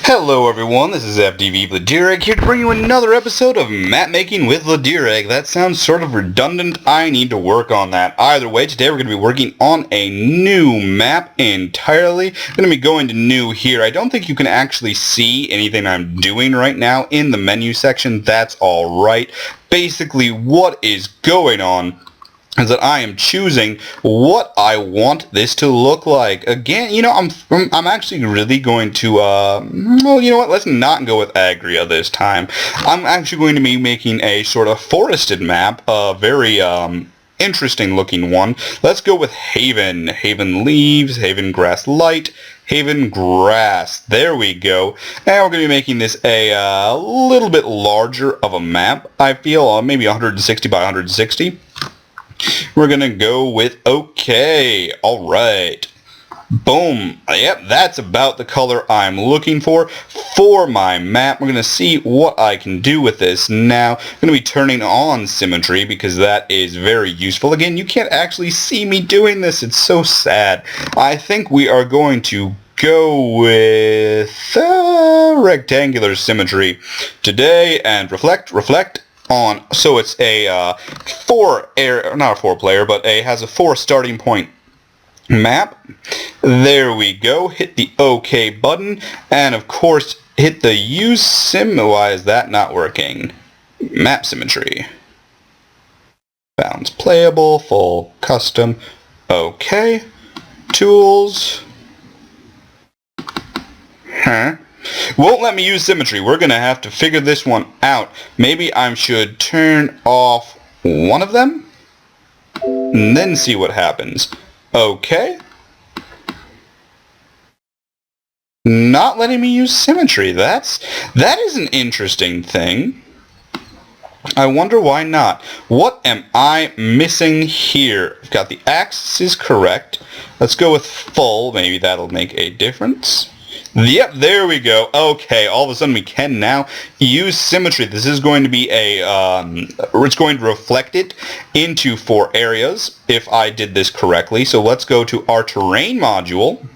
Hello everyone, this is FDV Vladerag here to bring you another episode of Mapmaking with Vladerag. That sounds sort of redundant. I need to work on that. Either way, today we're going to be working on a new map entirely. I'm going to be going to new here. I don't think you can actually see anything I'm doing right now in the menu section. That's alright. Basically, what is going on is that I am choosing what I want this to look like. Again, I'm actually really going to, well, you know what, let's not go with Agria this time. I'm actually going to be making a sort of forested map, a very, interesting looking one. Let's go with Haven. Haven Leaves, Haven Grass Light, Haven Grass. There we go. And we're going to be making this a little bit larger of a map, I feel, maybe 160 by 160. We're going to go with OK. Alright. Boom. Yep, that's about the color I'm looking for my map. We're going to see what I can do with this. Now, I'm going to be turning on symmetry because that is very useful. Again, you can't actually see me doing this. It's so sad. I think we are going to go with rectangular symmetry today and reflect on, so it's a not a 4-player, but has a 4 starting point map. There we go. Hit the OK button, and of course hit the use sim. Why is that not working? Map symmetry. Bounds playable, full custom. OK. Tools. Won't let me use symmetry. We're going to have to figure this one out. Maybe I should turn off one of them and then see what happens. Okay. Not letting me use symmetry. That is an interesting thing. I wonder why not. What am I missing here? I've got the axis correct. Let's go with full. Maybe that'll make a difference. Yep, there we go. Okay, all of a sudden we can now use symmetry. This is going to be it's going to reflect it into 4 areas if I did this correctly. So let's go to our terrain module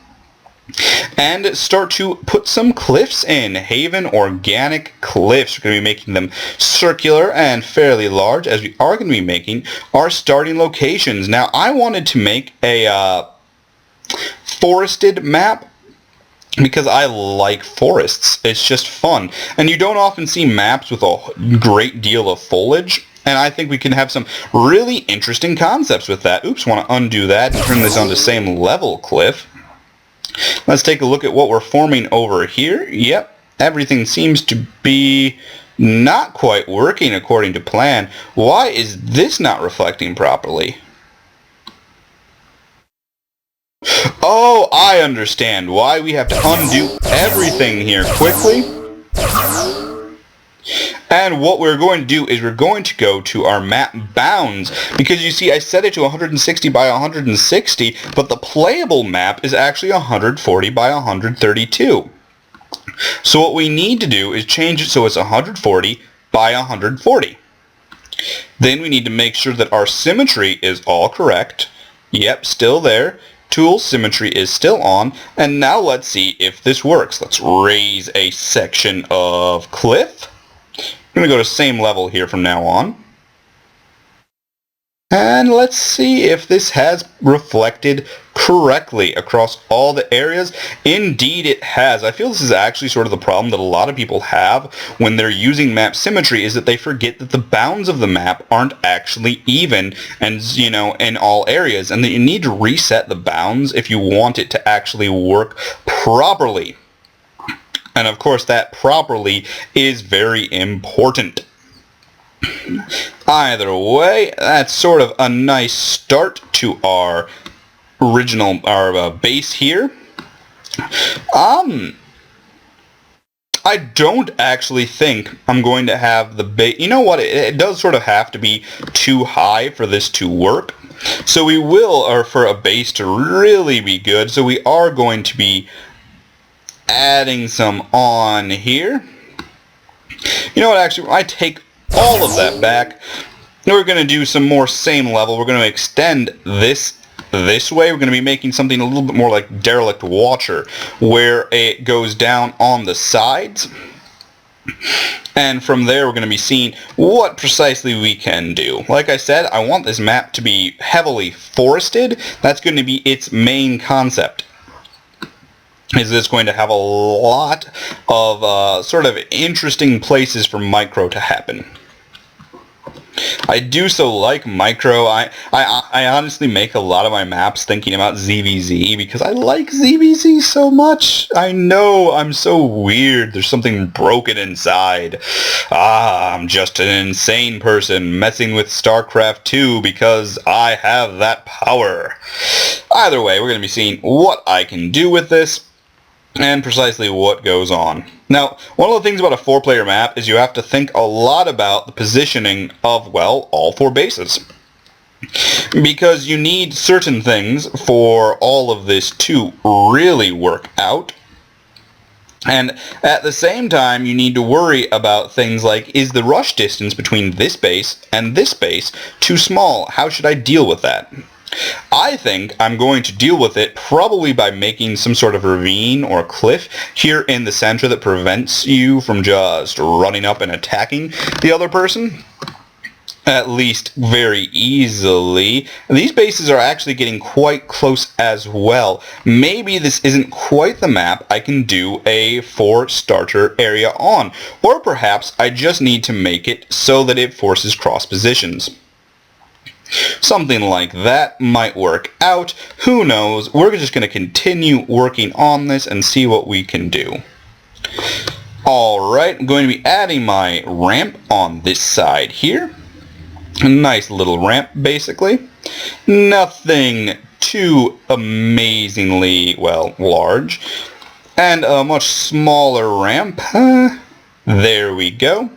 and start to put some cliffs in. Haven Organic Cliffs. We're going to be making them circular and fairly large, as we are going to be making our starting locations. Now, I wanted to make a forested map because I like forests. It's just fun. And you don't often see maps with a great deal of foliage. And I think we can have some really interesting concepts with that. Oops, want to undo that and turn this on to same level cliff. Let's take a look at what we're forming over here. Yep, everything seems to be not quite working according to plan. Why is this not reflecting properly? Oh, I understand why we have to undo everything here quickly. And what we're going to do is we're going to go to our map bounds, because you see I set it to 160 by 160, but the playable map is actually 140 by 132. So what we need to do is change it so it's 140 by 140. Then we need to make sure that our symmetry is all correct. Yep, still there. Tool symmetry is still on, and now let's see if this works. Let's raise a section of cliff. I'm going to go to same level here from now on. And let's see if this has reflected correctly across all the areas. Indeed it has. I feel this is actually sort of the problem that a lot of people have when they're using map symmetry, is that they forget that the bounds of the map aren't actually even and, in all areas, and that you need to reset the bounds if you want it to actually work properly. And of course that properly is very important. Either way, that's sort of a nice start to our base here. I don't actually think I'm going to have the base. You know what? It does sort of have to be too high for this to work. So we will, or for a base to really be good, so we are going to be adding some on here. You know what? Actually, I take all of that back. We're going to do some more same level. We're going to extend this this way. We're going to be making something a little bit more like Derelict Watcher, where it goes down on the sides. And from there, we're going to be seeing what precisely we can do. Like I said, I want this map to be heavily forested. That's going to be its main concept. Is this going to have a lot of sort of interesting places for micro to happen. I do so like micro. I honestly make a lot of my maps thinking about ZVZ because I like ZVZ so much. I know I'm so weird. There's something broken inside. I'm just an insane person messing with StarCraft 2 because I have that power. Either way, we're going to be seeing what I can do with this and precisely what goes on. Now, one of the things about a 4-player map is you have to think a lot about the positioning of, well, all 4 bases. Because you need certain things for all of this to really work out. And at the same time, you need to worry about things like, is the rush distance between this base and this base too small? How should I deal with that? I think I'm going to deal with it probably by making some sort of ravine or cliff here in the center that prevents you from just running up and attacking the other person. At least very easily. These bases are actually getting quite close as well. Maybe this isn't quite the map I can do a 4-starter area on. Or perhaps I just need to make it so that it forces cross positions. Something like that might work out. Who knows? We're just going to continue working on this and see what we can do. Alright, I'm going to be adding my ramp on this side here. A nice little ramp, basically. Nothing too amazingly, well, large. And a much smaller ramp. There we go.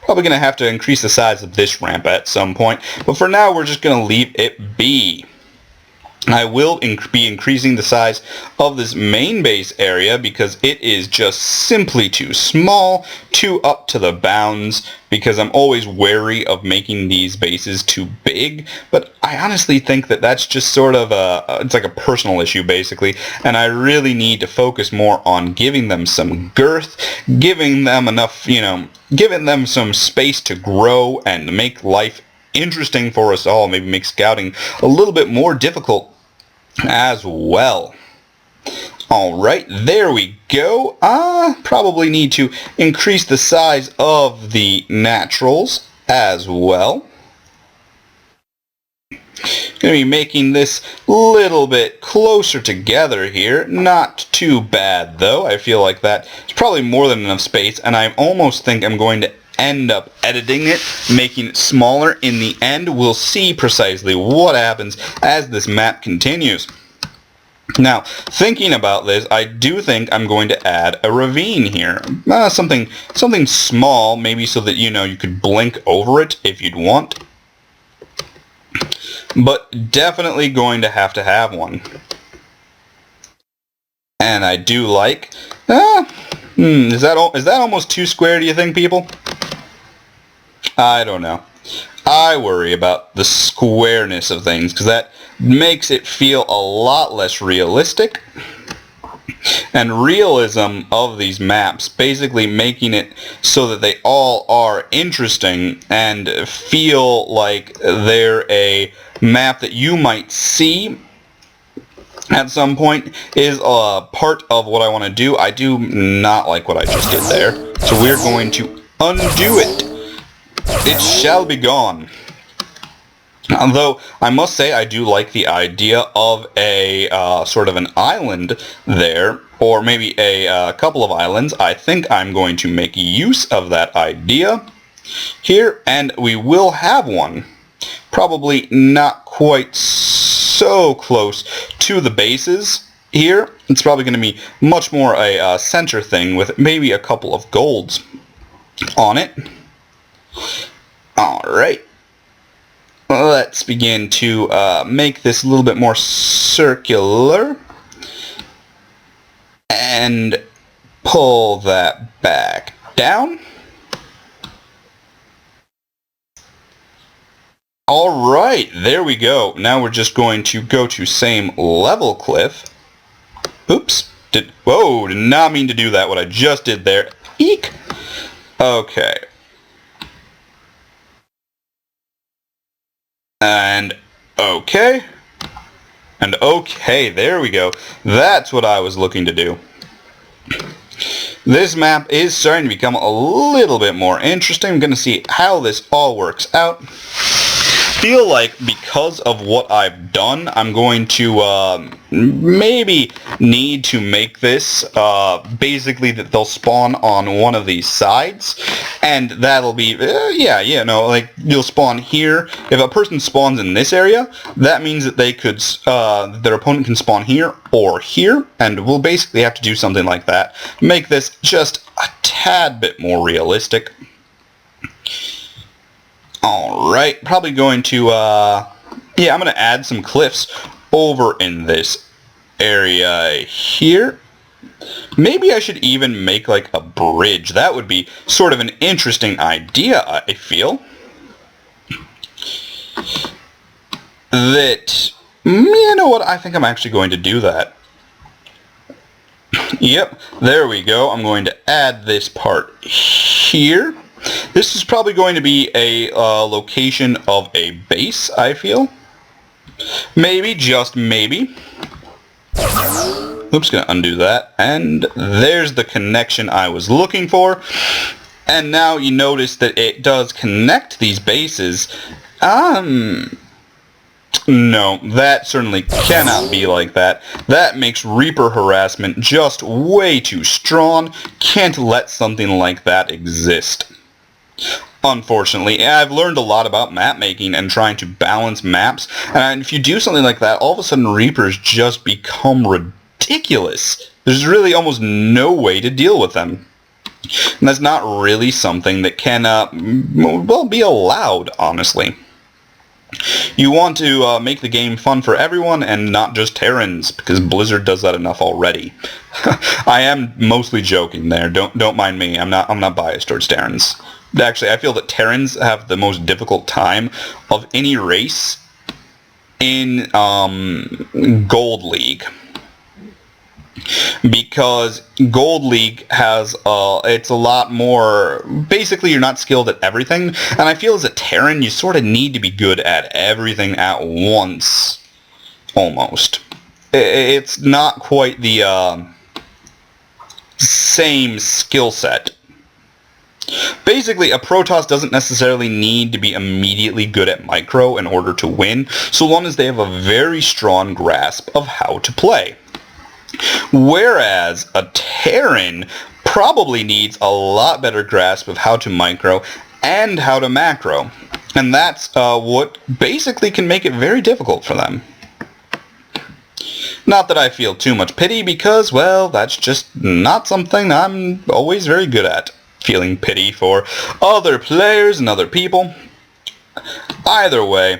Probably going to have to increase the size of this ramp at some point, but for now we're just going to leave it be. I will be increasing the size of this main base area because it is just simply too small, too up to the bounds, because I'm always wary of making these bases too big, but I honestly think that that's just sort of it's like a personal issue basically, and I really need to focus more on giving them some girth, giving them enough, giving them some space to grow and make life interesting for us all, maybe make scouting a little bit more difficult as well. Alright, there we go. Probably need to increase the size of the naturals as well. Going to be making this a little bit closer together here. Not too bad though. I feel like that is probably more than enough space, and I almost think I'm going to end up editing it, making it smaller in the end. We'll see precisely what happens as this map continues. Now, thinking about this, I do think I'm going to add a ravine here. Something small, maybe so that you could blink over it if you'd want. But definitely going to have one. And I do like. Is that almost too square? Do you think, people? I don't know. I worry about the squareness of things because that makes it feel a lot less realistic. And realism of these maps, basically making it so that they all are interesting and feel like they're a map that you might see at some point, is a part of what I want to do. I do not like what I just did there, so we're going to undo it. It shall be gone. Although, I must say, I do like the idea of a sort of an island there, or maybe a couple of islands. I think I'm going to make use of that idea here, and we will have one. Probably not quite so close to the bases here. It's probably going to be much more a center thing with maybe a couple of golds on it. Alright, let's begin to make this a little bit more circular and pull that back down. Alright, there we go. Now we're just going to go to same level cliff. Oops. Whoa, did not mean to do that, what I just did there. Eek! Okay. And okay. And okay, there we go. That's what I was looking to do. This map is starting to become a little bit more interesting. I'm going to see how this all works out. Feel like because of what I've done, I'm going to maybe need to make this basically that they'll spawn on one of these sides, and that'll be like you'll spawn here. If a person spawns in this area, that means that they could their opponent can spawn here or here, and we'll basically have to do something like that. Make this just a tad bit more realistic. Alright, probably going to, I'm going to add some cliffs over in this area here. Maybe I should even make like a bridge. That would be sort of an interesting idea, I feel. You know what, I think I'm actually going to do that. Yep, there we go. I'm going to add this part here. This is probably going to be a location of a base, I feel. Maybe, just maybe. Oops, gonna undo that. And there's the connection I was looking for. And now you notice that it does connect these bases. No, that certainly cannot be like that. That makes Reaper harassment just way too strong. Can't let something like that exist. Unfortunately, I've learned a lot about map making and trying to balance maps, and if you do something like that, all of a sudden Reapers just become ridiculous. There's really almost no way to deal with them. And that's not really something that can, be allowed, honestly. You want to make the game fun for everyone and not just Terrans, because Blizzard does that enough already. I am mostly joking there. Don't mind me. I'm not biased towards Terrans. Actually, I feel that Terrans have the most difficult time of any race in Gold League. Because Gold League has, it's a lot more, basically you're not skilled at everything, and I feel as a Terran you sort of need to be good at everything at once, almost. It's not quite the same skill set. Basically, a Protoss doesn't necessarily need to be immediately good at micro in order to win, so long as they have a very strong grasp of how to play. Whereas a Terran probably needs a lot better grasp of how to micro and how to macro. And that's what basically can make it very difficult for them. Not that I feel too much pity because, well, that's just not something I'm always very good at. Feeling pity for other players and other people. Either way,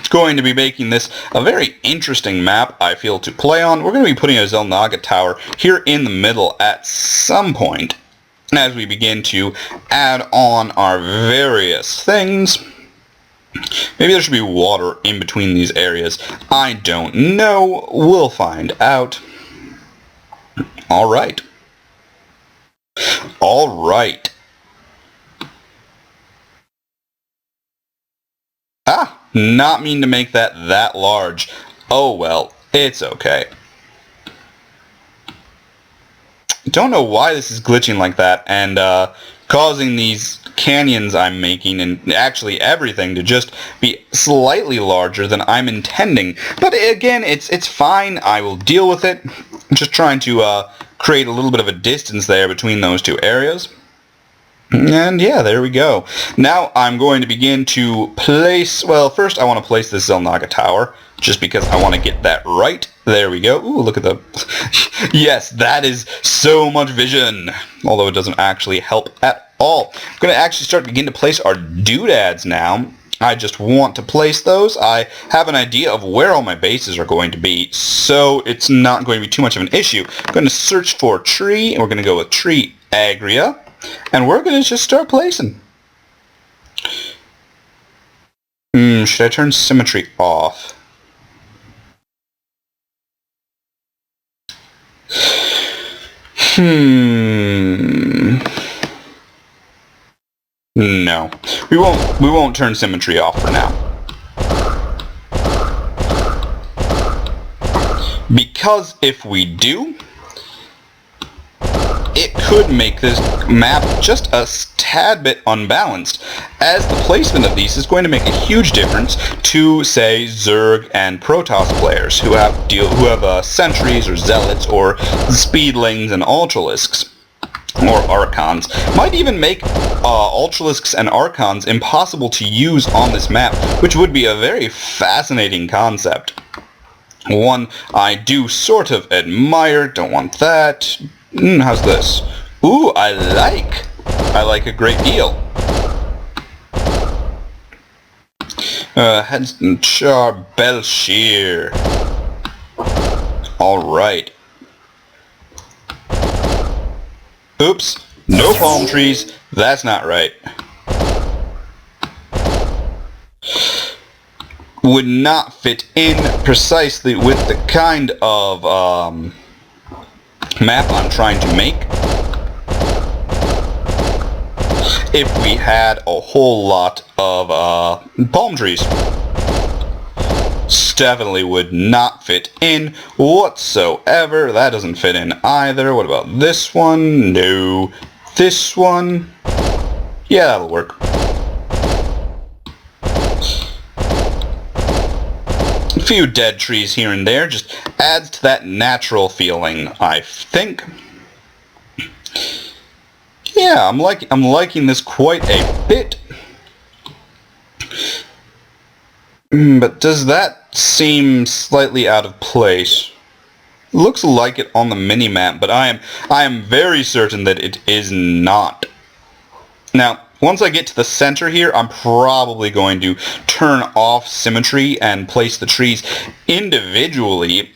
going to be making this a very interesting map, I feel, to play on. We're going to be putting a Xel'Naga tower here in the middle at some point as we begin to add on our various things. Maybe there should be water in between these areas. I don't know. We'll find out. Alright. Alright. Not mean to make that large. Oh well, it's okay. Don't know why this is glitching like that and causing these canyons I'm making and actually everything to just be slightly larger than I'm intending. But again, it's fine. I will deal with it. I'm just trying to create a little bit of a distance there between those two areas. And yeah, there we go. Now I'm going to begin to place, well, first I want to place this Xel'Naga tower, just because I want to get that right. There we go. Ooh, look at the... Yes, that is so much vision. Although it doesn't actually help at all. I'm going to actually begin to place our doodads now. I just want to place those. I have an idea of where all my bases are going to be, so it's not going to be too much of an issue. I'm going to search for tree, and we're going to go with tree agria. And we're going to just start placing. Should I turn symmetry off? No. We won't turn symmetry off for now. Because if we do, it could make this map just a tad bit unbalanced, as the placement of these is going to make a huge difference to, say, Zerg and Protoss players who have sentries or zealots or speedlings and ultralisks. Or Archons. Might even make Ultralisks and Archons impossible to use on this map, which would be a very fascinating concept. One I do sort of admire. Don't want that. How's this? Ooh, I like a great deal. Heads and Char Belshir. Alright. Oops, no palm trees. That's not right. Would not fit in precisely with the kind of map I'm trying to make. If we had a whole lot of palm trees. Definitely would not fit in whatsoever. That doesn't fit in either. What about this one? No. This one? Yeah, that'll work. A few dead trees here and there just adds to that natural feeling, I think. Yeah, I'm liking this quite a bit. But does that seem slightly out of place? Looks like it on the mini-map, but I am very certain that it is not. Now, once I get to the center here, I'm probably going to turn off symmetry and place the trees individually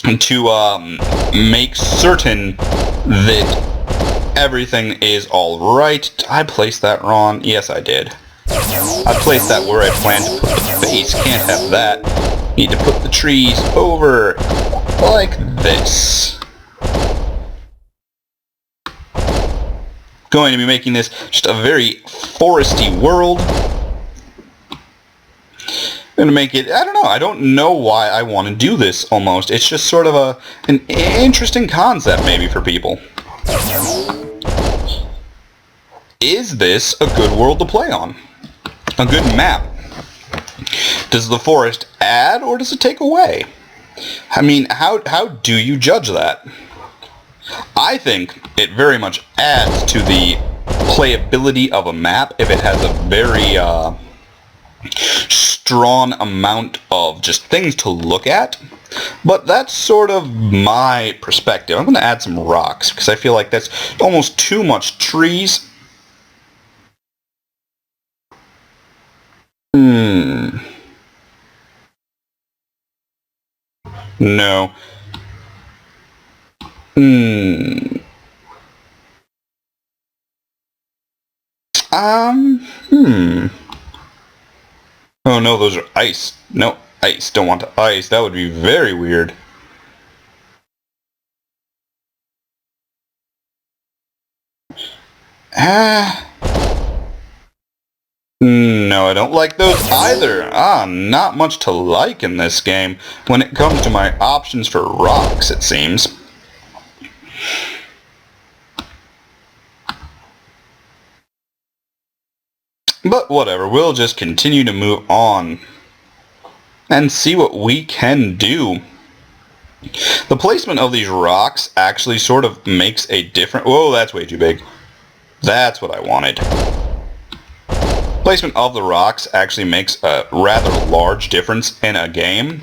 to make certain that everything is alright. Did I place that wrong? Yes, I did. I placed that where I planned to put the base. Can't have that. Need to put the trees over like this. Going to be making this just a very foresty world. I'm going to make it, I don't know. I don't know why I want to do this almost. It's just sort of an interesting concept maybe for people. Is this a good world to play on? A good map? Does the forest add or does it take away? I mean, how do you judge that? I think it very much adds to the playability of a map if it has a very strong amount of just things to look at. But that's sort of my perspective. I'm going to add some rocks because I feel like that's almost too much trees. No. Oh no, those are ice. No, ice. Don't want to ice. That would be very weird. No, I don't like those either. Not much to like in this game when it comes to my options for rocks, it seems. But whatever, we'll just continue to move on and see what we can do. The placement of these rocks actually sort of makes a difference. Whoa, that's way too big. That's what I wanted. Placement of the rocks actually makes a rather large difference in a game.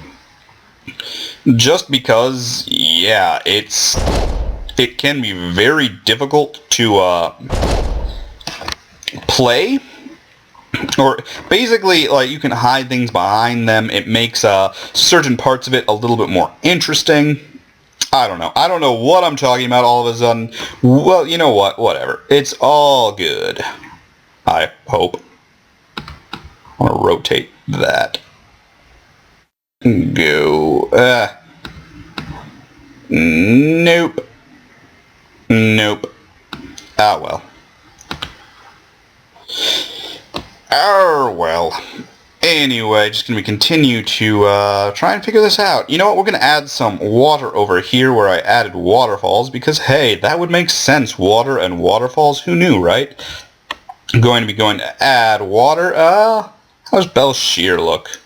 Just because, yeah, it can be very difficult to play. Or basically, like, you can hide things behind them. It makes certain parts of it a little bit more interesting. I don't know. I don't know what I'm talking about all of a sudden. Well, you know what? Whatever. It's all good. I hope. I want to rotate that. Go. Nope. Nope. Ah, well. Oh, well. Anyway, just going to continue to try and figure this out. You know what? We're going to add some water over here where I added waterfalls because, hey, that would make sense. Water and waterfalls. Who knew, right? I'm going to add water. How's Belle's shear look?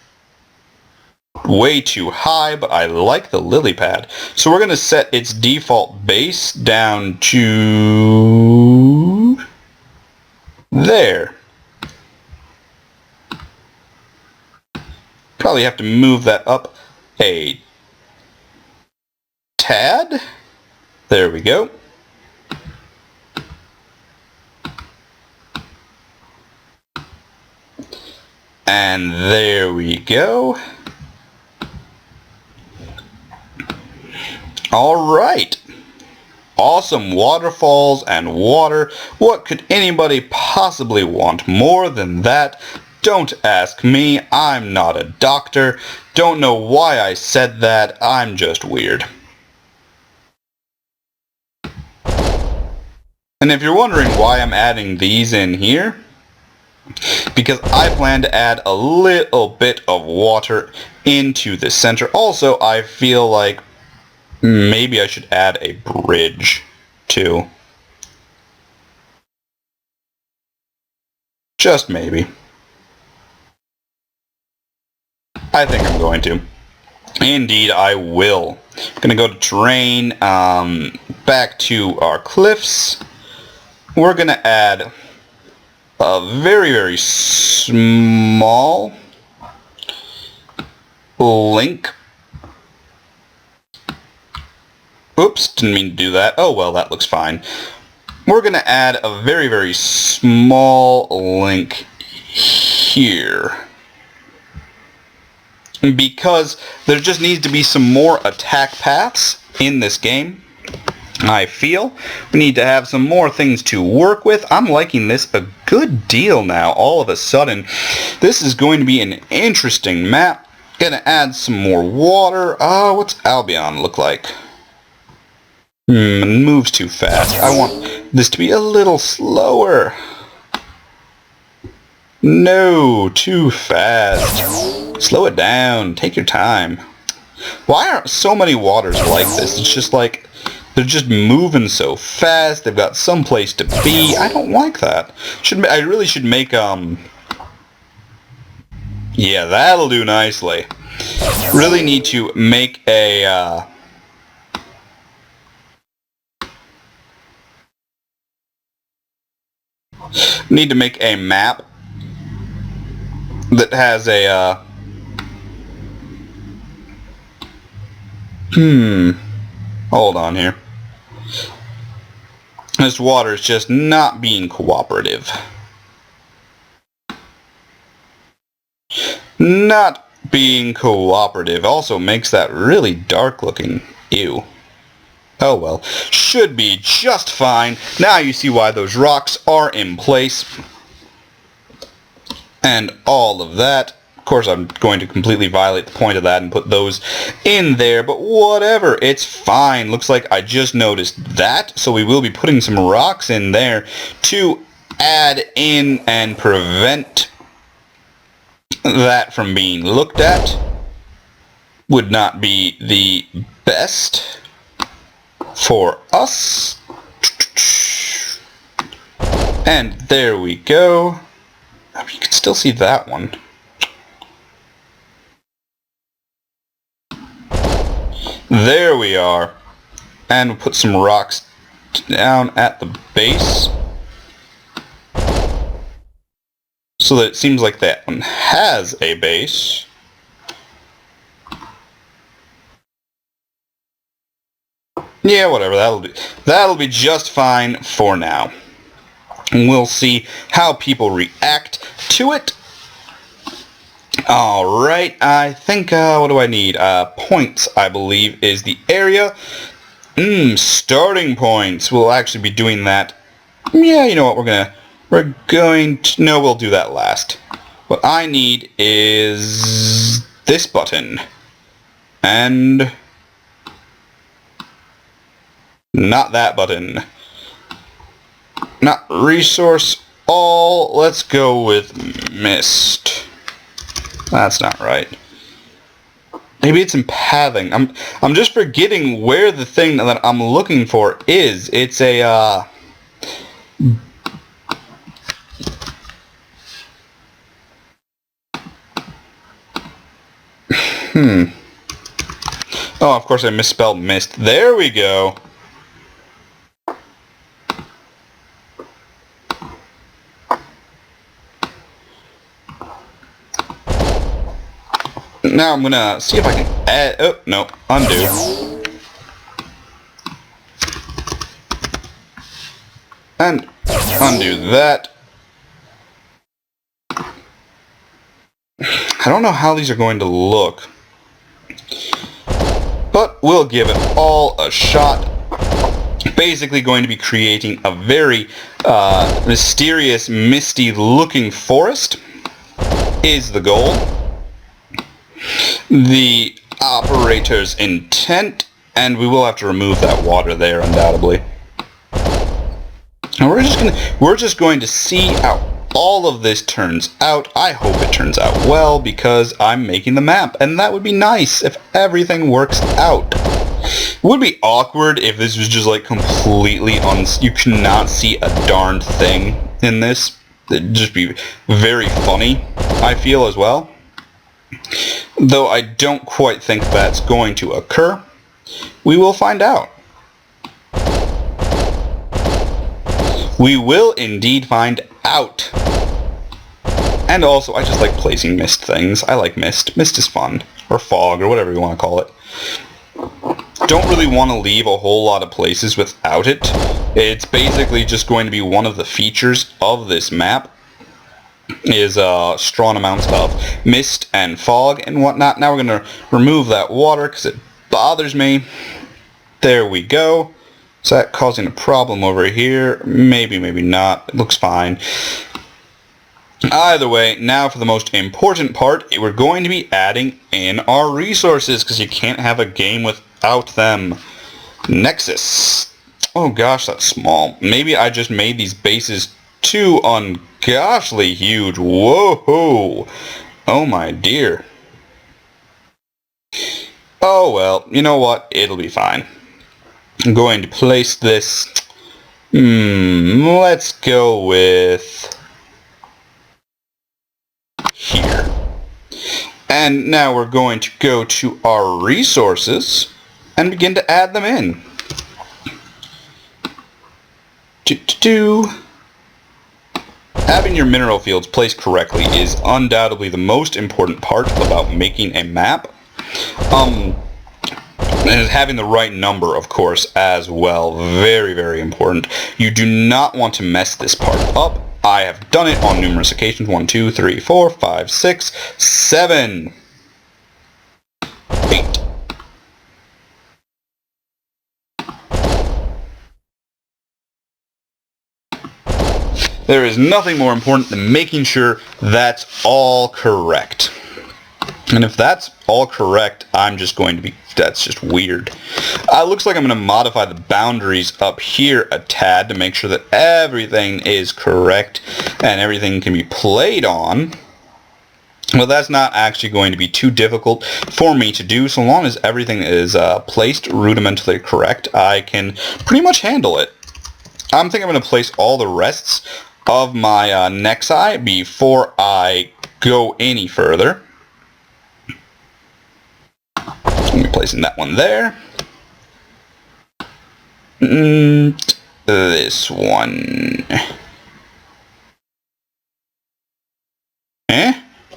Way too high, but I like the lily pad. So we're going to set its default base down to there. Probably have to move that up a tad. There we go. And there we go. Alright. Awesome waterfalls and water. What could anybody possibly want more than that? Don't ask me. I'm not a doctor. Don't know why I said that. I'm just weird. And if you're wondering why I'm adding these in here, because I plan to add a little bit of water into the center. Also, I feel like maybe I should add a bridge, too. Just maybe. I think I'm going to. Indeed, I will. I'm going to go to terrain, back to our cliffs. We're going to add a very, very small link. Oops, didn't mean to do that. Oh well, that looks fine. We're going to add a very, very small link here. Because there just needs to be some more attack paths in this game. I feel we need to have some more things to work with. I'm liking this a good deal now, all of a sudden. This is going to be an interesting map. Gonna add some more water. What's Albion look like? Moves too fast. I want this to be a little slower. No, too fast. Slow it down. Take your time. Why aren't so many waters like this? It's just like they're just moving so fast. They've got some place to be. I don't like that. I really should make yeah, that'll do nicely. Really need to make a need to make a map that has a hold on here. This water is just not being cooperative. Not being cooperative also makes that really dark looking. Ew. Oh well. Should be just fine. Now you see why those rocks are in place. And all of that. Of course, I'm going to completely violate the point of that and put those in there, but whatever, it's fine. Looks like I just noticed that, so we will be putting some rocks in there to add in and prevent that from being looked at. Would not be the best for us. And there we go. You can still see that one. There we are. And we'll put some rocks down at the base. So that it seems like that one has a base. Yeah, whatever, that'll be just fine for now. And we'll see how people react to it. Alright, I think, what do I need? Points, I believe, is the area. Starting points. We'll actually be doing that. Yeah, you know what, we're going to, no, we'll do that last. What I need is this button. And not that button. Not resource all. Let's go with mist. That's not right. Maybe it's in pathing. I'm just forgetting where the thing that I'm looking for is. It's a Oh, of course I misspelled mist. There we go. Now I'm gonna see if I can add... Oh, no. Undo. And undo that. I don't know how these are going to look, but we'll give it all a shot. Basically going to be creating a very mysterious, misty looking forest is the goal. The operator's intent, and we will have to remove that water there undoubtedly. And we're just going to see how all of this turns out. I hope it turns out well because I'm making the map, and that would be nice if everything works out. It would be awkward if this was just like completely you cannot see a darned thing in this. It'd just be very funny, I feel, as well. Though I don't quite think that's going to occur. We will find out. We will indeed find out. And also, I just like placing mist things. I like mist. Mist is fun. Or fog, or whatever you want to call it. Don't really want to leave a whole lot of places without it. It's basically just going to be one of the features of this map. Is strong amounts of mist and fog and whatnot. Now we're going to remove that water because it bothers me. There we go. Is that causing a problem over here? Maybe, maybe not. It looks fine. Either way, now for the most important part, we're going to be adding in our resources because you can't have a game without them. Nexus. Oh gosh, that's small. Maybe I just made these bases too ungoshly huge. Whoa! Oh my dear. Oh well, you know what? It'll be fine. I'm going to place this... let's go with... here. And now we're going to go to our resources and begin to add them in. Having your mineral fields placed correctly is undoubtedly the most important part about making a map. And having the right number, of course, as well. Very, very important. You do not want to mess this part up. I have done it on numerous occasions. 1, 2, 3, 4, 5, 6, 7, 8. There is nothing more important than making sure that's all correct. And if that's all correct, I'm just going to be... That's just weird. Looks like I'm going to modify the boundaries up here a tad to make sure that everything is correct and everything can be played on. Well, that's not actually going to be too difficult for me to do. So long as everything is placed rudimentally correct, I can pretty much handle it. I think I'm going to place all the rests of my nexi before I go any further. I'm placing that one there. This one.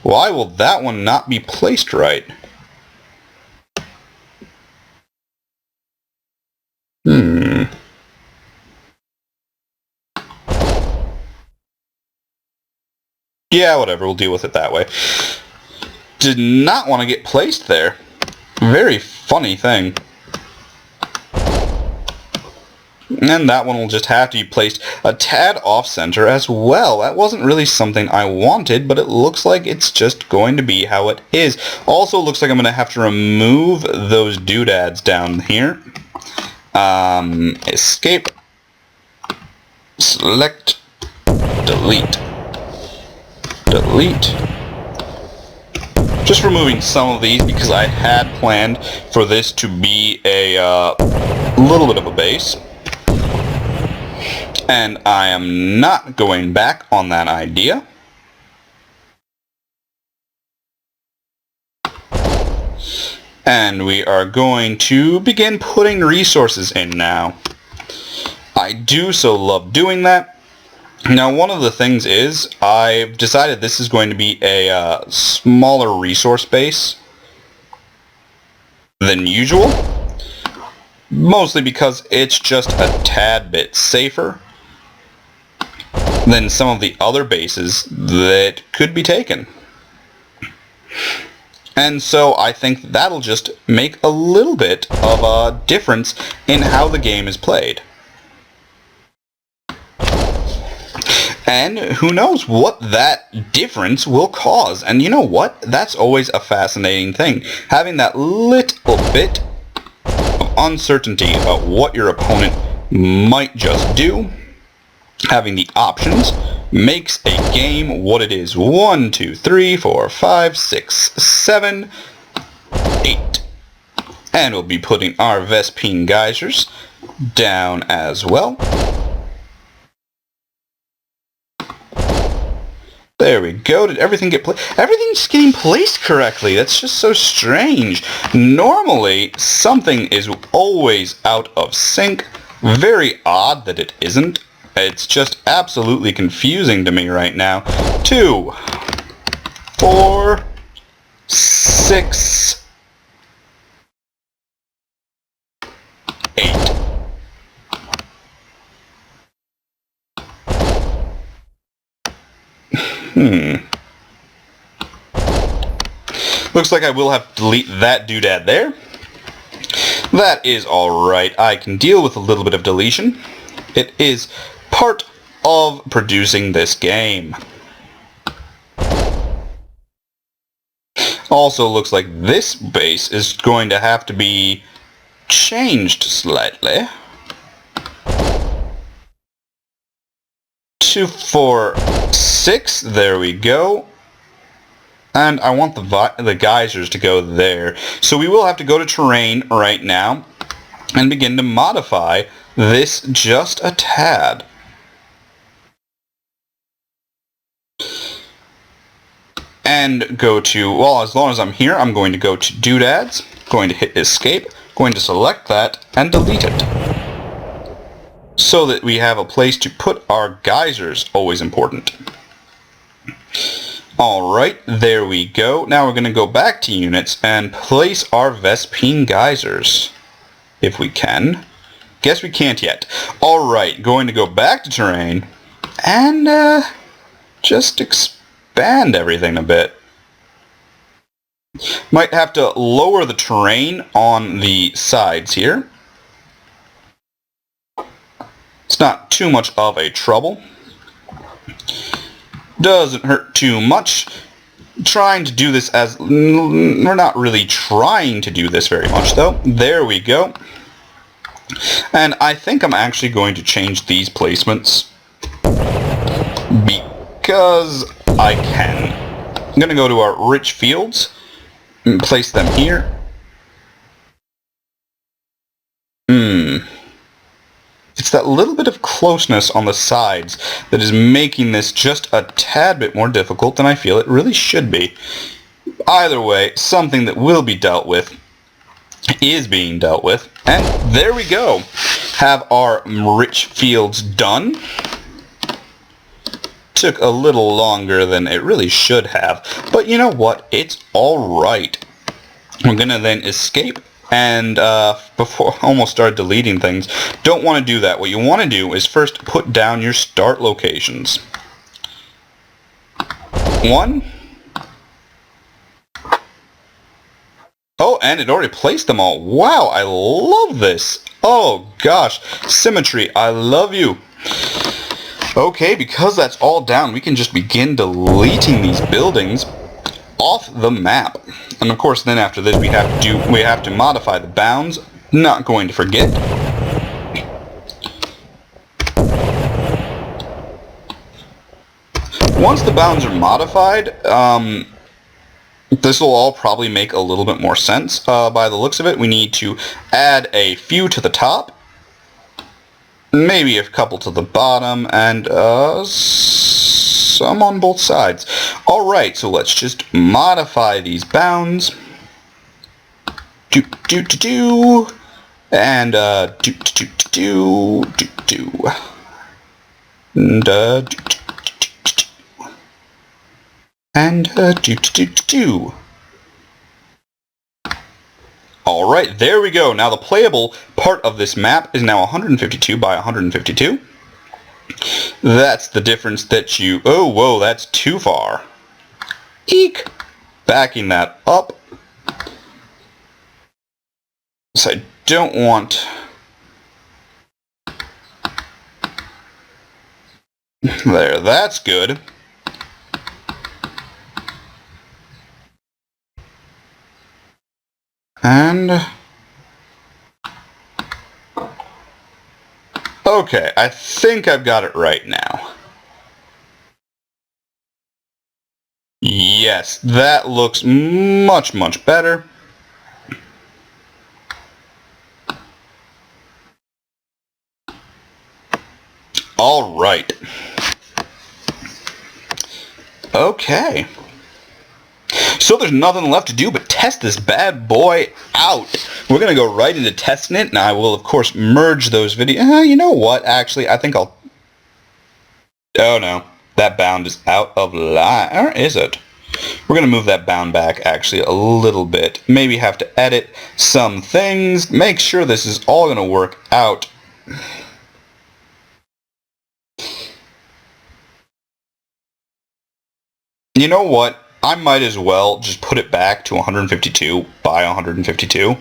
Why will that one not be placed right? Yeah, whatever, we'll deal with it that way. Did not want to get placed there. Very funny thing. And that one will just have to be placed a tad off-center as well. That wasn't really something I wanted, but it looks like it's just going to be how it is. Also looks like I'm going to have to remove those doodads down here. Escape. Select. Delete. Delete. Just removing some of these because I had planned for this to be a little bit of a base. And I am not going back on that idea. And we are going to begin putting resources in now. I do so love doing that. Now, one of the things is, I've decided this is going to be a smaller resource base than usual. Mostly because it's just a tad bit safer than some of the other bases that could be taken. And so I think that'll just make a little bit of a difference in how the game is played. And who knows what that difference will cause. And you know what? That's always a fascinating thing. Having that little bit of uncertainty about what your opponent might just do. Having the options makes a game what it is. 1, 2, 3, 4, 5, 6, 7, 8. And we'll be putting our Vespine geysers down as well. There we go. Did everything get placed? Everything's getting placed correctly. That's just so strange. Normally, something is always out of sync. Very odd that it isn't. It's just absolutely confusing to me right now. 2, 4, 6, 8. Looks like I will have to delete that doodad there. That is alright. I can deal with a little bit of deletion. It is part of producing this game. Also looks like this base is going to have to be changed slightly. 2, 4, 6, there we go. And I want the geysers to go there. So we will have to go to terrain right now and begin to modify this just a tad. And go to, well, as long as I'm here, I'm going to go to doodads, going to hit escape, going to select that, and delete it. So that we have a place to put our geysers, always important. Alright, there we go. Now we're going to go back to units and place our Vespine geysers. If we can. Guess we can't yet. Alright, going to go back to terrain and just expand everything a bit. Might have to lower the terrain on the sides here. It's not too much of a trouble. Doesn't hurt too much. Trying to do this as... We're not really trying to do this very much though. There we go. And I think I'm actually going to change these placements because I can. I'm going to go to our rich fields and place them here. It's that little bit of closeness on the sides that is making this just a tad bit more difficult than I feel it really should be. Either way, something that will be dealt with is being dealt with. And there we go. Have our rich fields done. Took a little longer than it really should have. But you know what? It's alright. We're going to then escape. And before I almost started deleting things, don't want to do that. What you want to do is first put down your start locations. 1. Oh, and it already placed them all. Wow, I love this. Oh, gosh. Symmetry, I love you. Okay, because that's all down, we can just begin deleting these buildings off the map. And of course, then after this, we have to modify the bounds. Not going to forget. Once the bounds are modified, this will all probably make a little bit more sense. By the looks of it, we need to add a few to the top, maybe a couple to the bottom, and some on both sides. Alright, so let's just modify these bounds. And Alright, there we go. Now the playable part of this map is now 152 by 152. That's the difference that you... Oh, whoa, that's too far. Eek! Backing that up. So I don't want... There, that's good. And... Okay, I think I've got it right now. Yes, that looks much, much better. All right. Okay. So there's nothing left to do but test this bad boy out. We're going to go right into testing it, and I will, of course, merge those videos. You know what? Actually, I think I'll... Oh, no. That bound is out of line. Or is it? We're going to move that bound back, actually, a little bit. Maybe have to edit some things. Make sure this is all going to work out. You know what? I might as well just put it back to 152 by 152.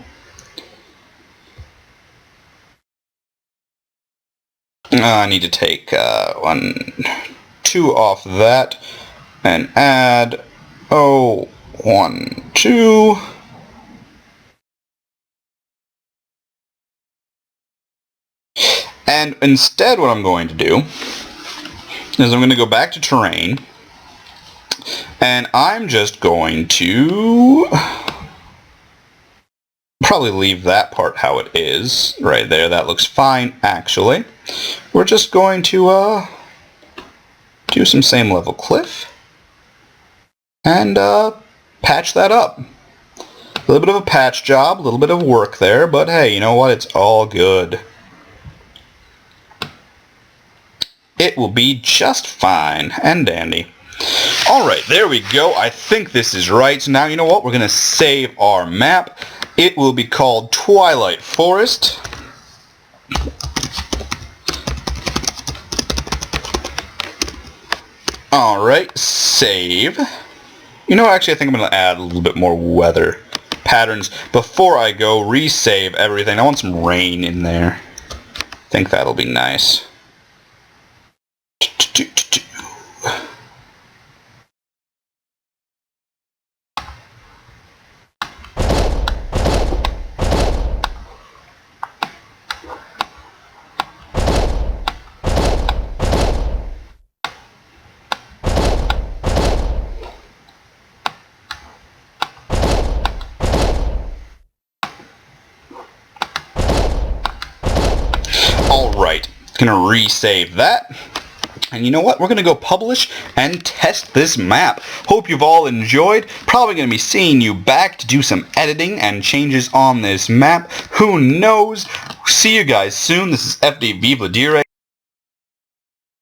I need to take 1, 2 off that and add 1, 2. And instead what I'm going to do is I'm going to go back to terrain. And I'm just going to probably leave that part how it is right there. That looks fine, actually. We're just going to do some same level cliff and patch that up. A little bit of a patch job, a little bit of work there, but hey, you know what? It's all good. It will be just fine and dandy. Alright, there we go. I think this is right. So now, you know what? We're going to save our map. It will be called Twilight Forest. Alright, save. You know, actually, I think I'm going to add a little bit more weather patterns before I go resave everything. I want some rain in there. I think that'll be nice. Alright, gonna resave that. And you know what? We're gonna go publish and test this map. Hope you've all enjoyed. Probably gonna be seeing you back to do some editing and changes on this map. Who knows? See you guys soon. This is FDV Vladerag.